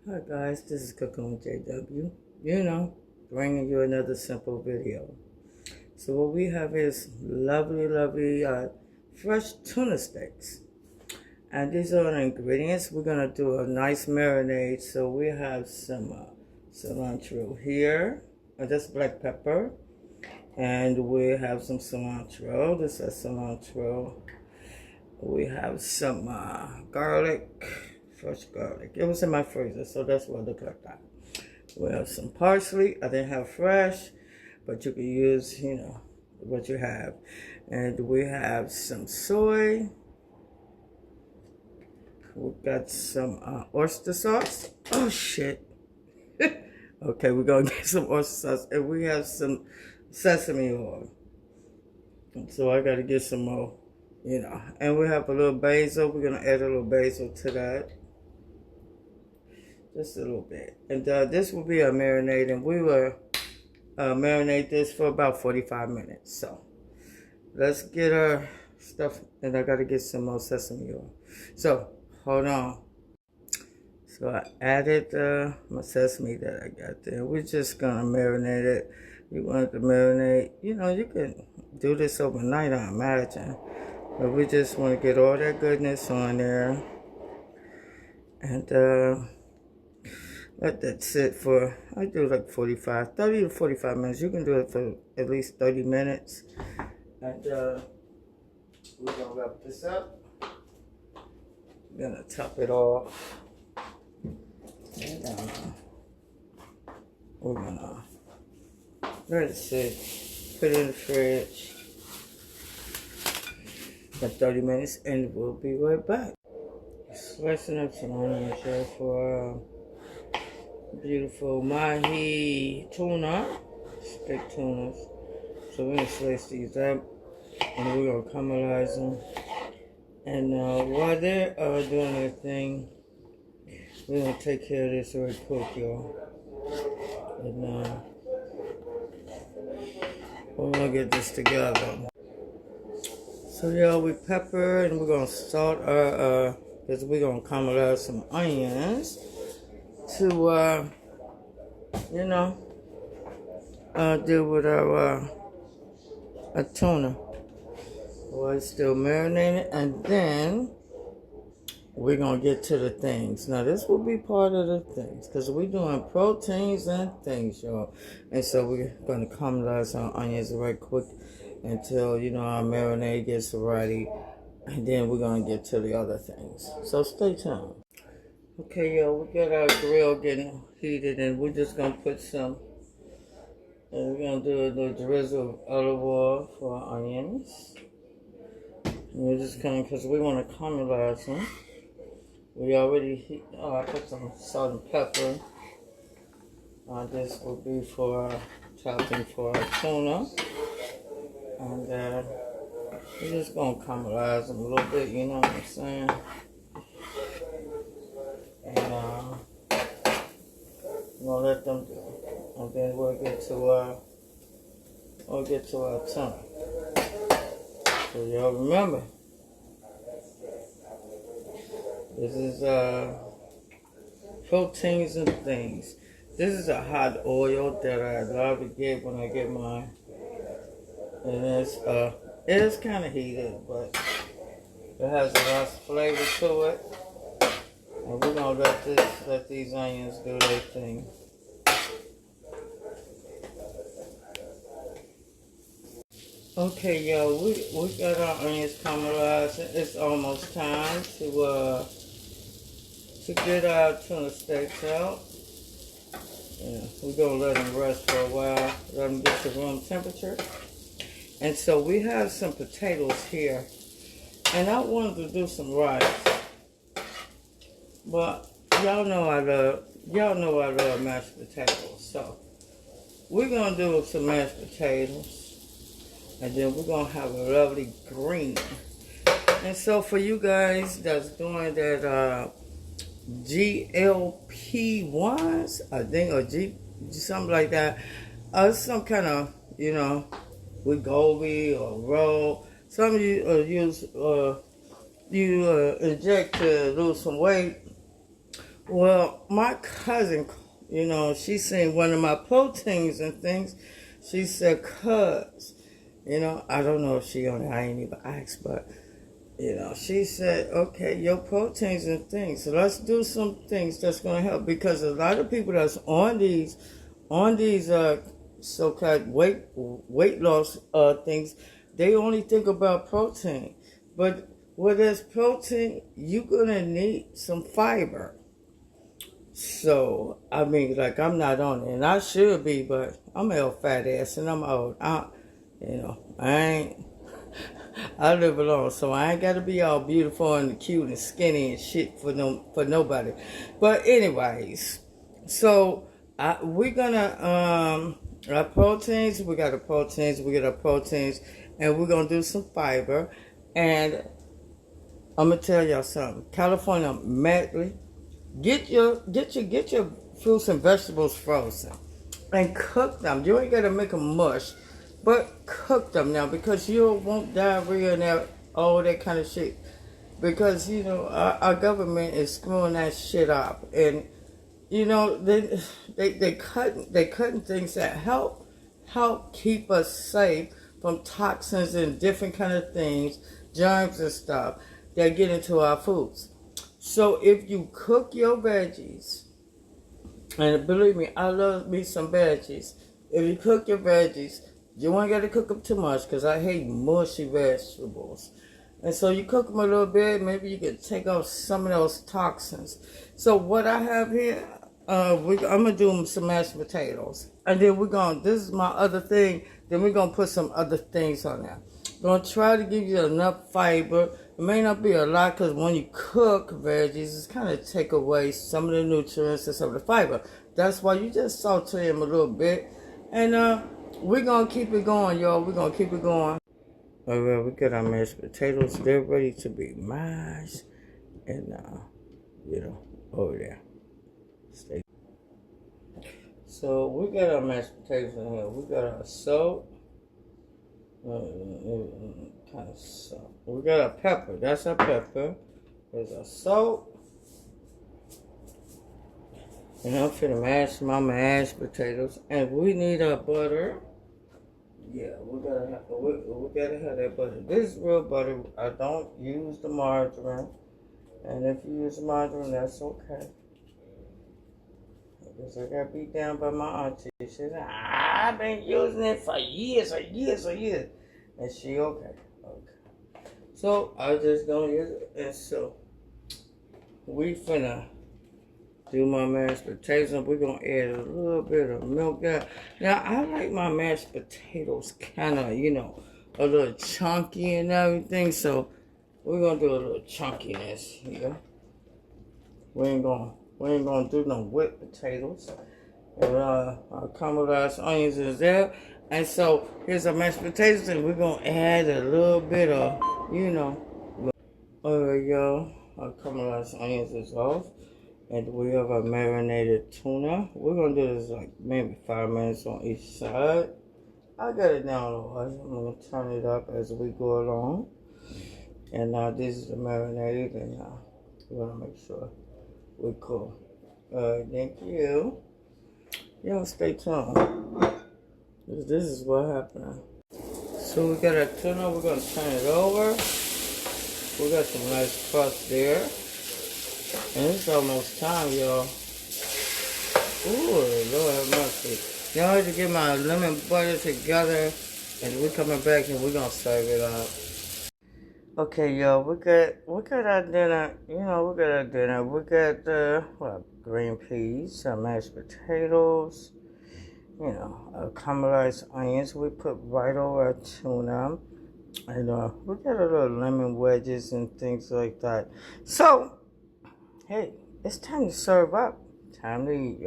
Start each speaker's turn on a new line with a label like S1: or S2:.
S1: Hi guys, this is Cooking with JW. Bringing you another simple video. So what we have is lovely, fresh tuna steaks. And these are the ingredients. We're gonna do a nice marinade. So we have some cilantro here, just black pepper, and we have some cilantro. This is cilantro. We have some garlic. Fresh garlic. It was in my freezer, so that's what it looked like that. We have some parsley. I didn't have fresh, but you can use, what you have. And we have some soy. We got some oyster sauce. Oh, shit. Okay, we're going to get some oyster sauce. And we have some sesame oil. So I got to get some more, And we have a little basil. We're going to add a little basil to that. Just a little bit. And this will be a marinade, and we will marinate this for about 45 minutes. So let's get our stuff, and I got to get some more sesame oil. So hold on. So I added my sesame that I got there. We're just going to marinate it. You want to marinate, you can do this overnight, I imagine. But we just want to get all that goodness on there. And let that sit for, I do like 30 to 45 minutes. You can do it for at least 30 minutes. And we're going to wrap this up. We're going to top it off. And we're going to let it sit. Put it in the fridge for 30 minutes, and we'll be right back. Slicing up some onions here for beautiful mahi tuna, steak tunas. So we're going to slice these up, and we're going to caramelize them. And while they're doing their thing, we're going to take care of this real quick, y'all. And we're going to get this together. So y'all, we pepper, and we're going to salt our, because we're going to caramelize some onions to, deal with our tuna while it's still marinating. And then we're going to get to the things. Now, this will be part of the things because we're doing proteins and things, y'all. And so we're going to caramelize our onions right quick until, our marinade gets ready. And then we're going to get to the other things. So stay tuned. Okay, y'all, we got our grill getting heated, and we're just going to put some, and we're going to do a little drizzle of olive oil for our onions. And we're just going to, because we want to caramelize them. We already put some salt and pepper. This will be for topping for our tuna. And we're just going to caramelize them a little bit, you know what I'm saying? And we'll let them do it. And then we'll get to our tuna. So y'all remember, this is proteins and things. This is a hot oil that I love to get when I get mine. And it's kind of heated, but it has a lot of flavor to it. And we're gonna let these onions do their thing. Okay, y'all, we got our onions caramelized. It's almost time to get our tuna steaks out. Yeah, we're gonna let them rest for a while, let them get to room temperature. And so we have some potatoes here, and I wanted to do some rice. But y'all know I love mashed potatoes. So we're gonna do some mashed potatoes, and then we're gonna have a lovely green. And so for you guys that's doing that GLP-1s, I think, or something like that, some kind of, Wegovy or roll. Some of you use you inject to lose some weight. Well, my cousin, she seen one of my proteins and things. She said, "Cuz, I don't know if she on it. I ain't even asked, but she said, okay, your proteins and things. So let's do some things that's gonna help because a lot of people that's on these so-called weight loss things, they only think about protein, but where there's protein, you're gonna need some fiber. So, I mean, like, I'm not on it, and I should be, but I'm an old fat ass, and I'm old. I ain't, I live alone, so I ain't got to be all beautiful and cute and skinny and shit for nobody. But anyways, so we're gonna, our proteins, we got our proteins, and we're gonna do some fiber, and I'm gonna tell y'all something. California, madly. Get your fruits and vegetables frozen and cook them. You ain't gotta make them mush, but cook them now because you won't diarrhea and all that kind of shit. Because our government is screwing that shit up, and they cutting things that help keep us safe from toxins and different kind of things, germs and stuff that get into our foods. So if you cook your veggies, and believe me, I love me some veggies. If you cook your veggies, you ain't got to cook them too much because I hate mushy vegetables. And so you cook them a little bit, maybe you can take off some of those toxins. So what I have here, I'm going to do some mashed potatoes. And then this is my other thing, then we're going to put some other things on there. Going to try to give you enough fiber. It may not be a lot because when you cook veggies, it's kind of take away some of the nutrients and some of the fiber. That's why you just saute them a little bit. And we're going to keep it going, y'all. We're going to keep it going. All right, we got our mashed potatoes. They're ready to be mashed. And, over there. Stay. So we got our mashed potatoes in here. We got our salt. Kind of salt. We got a pepper. That's our pepper. There's our salt. And I'm finna mash my mashed potatoes. And we need our butter. Yeah, we gotta have that butter. This is real butter. I don't use the margarine. And if you use margarine, that's okay. Because I got beat down by my auntie. She said, I've been using it for years. And she okay. So I just don't use it. And so we finna do my mashed potatoes, and we're gonna add a little bit of milk there. Now I like my mashed potatoes kind of, a little chunky and everything. So we're gonna do a little chunkiness here. We ain't gonna do no whipped potatoes. And our caramelized onions is there. And so here's our mashed potatoes, and we're gonna add a little bit of, y'all. Our caramelized onions is off. And we have a marinated tuna. We're going to do this like maybe 5 minutes on each side. I got it down low. I'm going to turn it up as we go along. And now this is the marinated, and we want to make sure we're cool. Thank you. Y'all stay tuned. This is what happened. So we got our tuna. We're going to turn it over. We got some nice crust there. And it's almost time, y'all. Ooh, Lord have mercy. Now I have to get my lemon butter together, and we're coming back and we're gonna serve it up. Okay, y'all, we got our dinner. We got our dinner. We got green peas, some mashed potatoes. Caramelized onions. We put right over our tuna, and we got a little lemon wedges and things like that. So. Hey, it's time to serve up. Time to eat, y'all.